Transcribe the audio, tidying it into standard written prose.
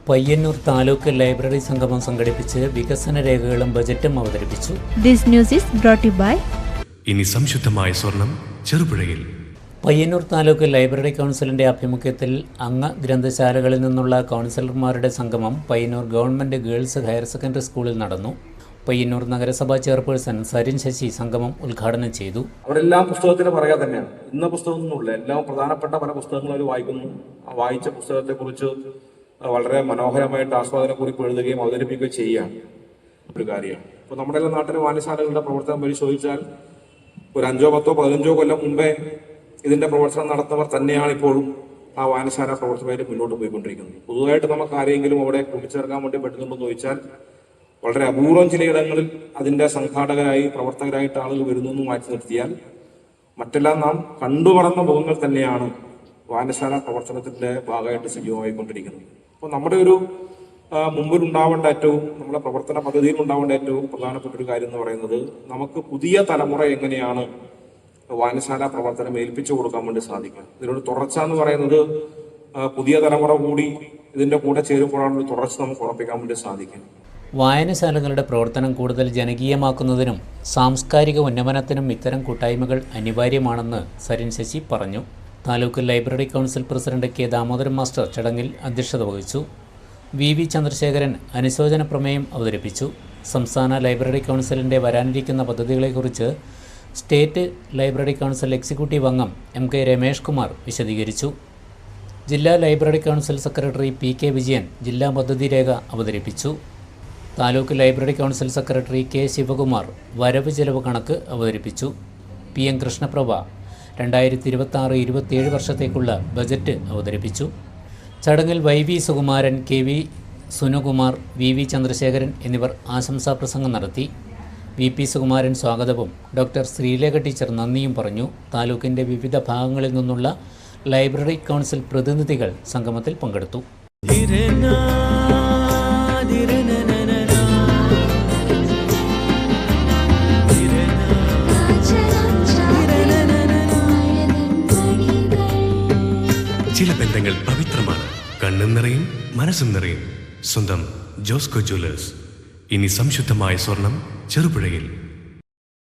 Payyanur taluk library സംഗമം സംഘടിപ്പിച്ച് വികസന രേഖകളും ബജറ്റും അവതരിപ്പിച്ചു. This news is brought to you by ഇനി സംശുദ്ധമായ സ്വർണം ചെറുപുഴയിൽ. പയ്യന്നൂർ താലൂക്ക് ലൈബ്രറി കൗൺസിലിന്റെ ആഭിമുഖ്യത്തിൽ ഗ്രന്ഥശാലകളിൽ നിന്നുള്ള കൗൺസിലർമാരുടെ സംഗമം Payyanur government girls higher secondary സ്കൂളിൽ നടന്നു. പയ്യന്നൂർ നഗരസഭാ ചെയർപേഴ്സൺ സരിൻ ശശി സംഗമം ഉദ്ഘാടനം ചെയ്തു. അവരെല്ലാം പുസ്തകത്തിന് പറയാ തന്നെയാണ്. ഇന്ന പുസ്തകമൊന്നുമില്ല, എല്ലാം പ്രധാനപ്പെട്ട പല പുസ്തകങ്ങളും അവർ വായിക്കുന്നു. ആ വായിച്ച പുസ്തകത്തെക്കുറിച്ച് വളരെ മനോഹരമായിട്ട് ആസ്വാദനക്കുറിപ്പ് എഴുതുകയും അവതരിപ്പിക്കുകയും ചെയ്യുകയാണ് ഒരു കാര്യമാണ്. ഇപ്പോൾ നമ്മുടെ എല്ലാ നാട്ടിലെ വായനശാലകളുടെ പ്രവർത്തനം പരിശോധിച്ചാൽ ഒരു 5, 10, 15 കൊല്ലം മുമ്പേ ഇതിന്റെ പ്രവർത്തനം നടത്തുന്നവർ തന്നെയാണ് ഇപ്പോഴും ആ വായനശാല പ്രവർത്തനമായിട്ട് മുന്നോട്ട് പോയിക്കൊണ്ടിരിക്കുന്നത്. പുതുതായിട്ട് നമുക്ക് ആരെങ്കിലും അവിടെ കൂട്ടിച്ചേർക്കാൻ വേണ്ടി പറ്റുന്നുണ്ടെന്ന് ചോദിച്ചാൽ വളരെ അപൂർവം ചിലയിടങ്ങളിൽ അതിന്റെ സംഘാടകരായി പ്രവർത്തകരായിട്ട് ആളുകൾ വരുന്നു എന്ന് മാറ്റി നിർത്തിയാൽ മറ്റെല്ലാം നാം കണ്ടുമറന്ന മുഖങ്ങൾ തന്നെയാണ് വായനശാല പ്രവർത്തനത്തിന്റെ ഭാഗമായിട്ട് സജീവമായിക്കൊണ്ടിരിക്കുന്നത്. അപ്പോൾ നമ്മുടെ ഒരു മുമ്പിലുണ്ടാവേണ്ട നമ്മുടെ പ്രവർത്തന പദ്ധതിയിൽ ഉണ്ടാവേണ്ട ഏറ്റവും പ്രധാനപ്പെട്ട ഒരു കാര്യം എന്ന് പറയുന്നത് നമുക്ക് പുതിയ തലമുറ എങ്ങനെയാണ് വായനശാല പ്രവർത്തനം ഏൽപ്പിച്ചു കൊടുക്കാൻ വേണ്ടി സാധിക്കും. ഇതിനൊരു തുടർച്ച എന്ന് പറയുന്നത് പുതിയ തലമുറ കൂടി ഇതിന്റെ കൂടെ ചേരുമ്പോഴാണ് ഒരു തുടർച്ച നമുക്ക് ഉറപ്പിക്കാൻ വേണ്ടി സാധിക്കും. വായനശാലകളുടെ പ്രവർത്തനം കൂടുതൽ ജനകീയമാക്കുന്നതിനും സാംസ്കാരിക ഉന്നമനത്തിനും ഇത്തരം കൂട്ടായ്മകൾ അനിവാര്യമാണെന്ന് സരിൻ ശശി പറഞ്ഞു. Taluk library council president K Damodaran master ചടങ്ങിൽ അധ്യക്ഷത വഹിച്ചു. വി ചന്ദ്രശേഖരൻ അനുശോചന പ്രമേയം അവതരിപ്പിച്ചു. സംസ്ഥാന ലൈബ്രറി കൗൺസിലിൻ്റെ വരാനിരിക്കുന്ന പദ്ധതികളെക്കുറിച്ച് സ്റ്റേറ്റ് ലൈബ്രറി കൗൺസിൽ എക്സിക്യൂട്ടീവ് അംഗം MK രമേഷ് കുമാർ വിശദീകരിച്ചു. ജില്ലാ library council secretary PK Vijayan ജില്ലാ പദ്ധതി രേഖ അവതരിപ്പിച്ചു. Taluk library council secretary K Sivakumar വരവ് ചെലവ് കണക്ക് അവതരിപ്പിച്ചു. PM കൃഷ്ണപ്രഭ 2026-27 വർഷത്തേക്കുള്ള ബജറ്റ് അവതരിപ്പിച്ചു. ചടങ്ങിൽ YV Sukumaran, KV Sunukumar, VV Chandrasekharan എന്നിവർ ആശംസാ പ്രസംഗം നടത്തി. VP സുകുമാരൻ സ്വാഗതവും ഡോക്ടർ ശ്രീലേഖ ടീച്ചർ നന്ദിയും പറഞ്ഞു. താലൂക്കിൻ്റെ വിവിധ ഭാഗങ്ങളിൽ നിന്നുള്ള ലൈബ്രറി കൗൺസിൽ പ്രതിനിധികൾ സംഗമത്തിൽ പങ്കെടുത്തു. ചില ബന്ധങ്ങൾ പവിത്രമാണ്. കണ്ണും നിറയും മനസ്സും നിറയും. സ്വന്തം ജോസ്കോ ജ്വല്ലേഴ്സ്. ഇനി സംശുദ്ധമായ സ്വർണം ചെറുപുഴയിൽ.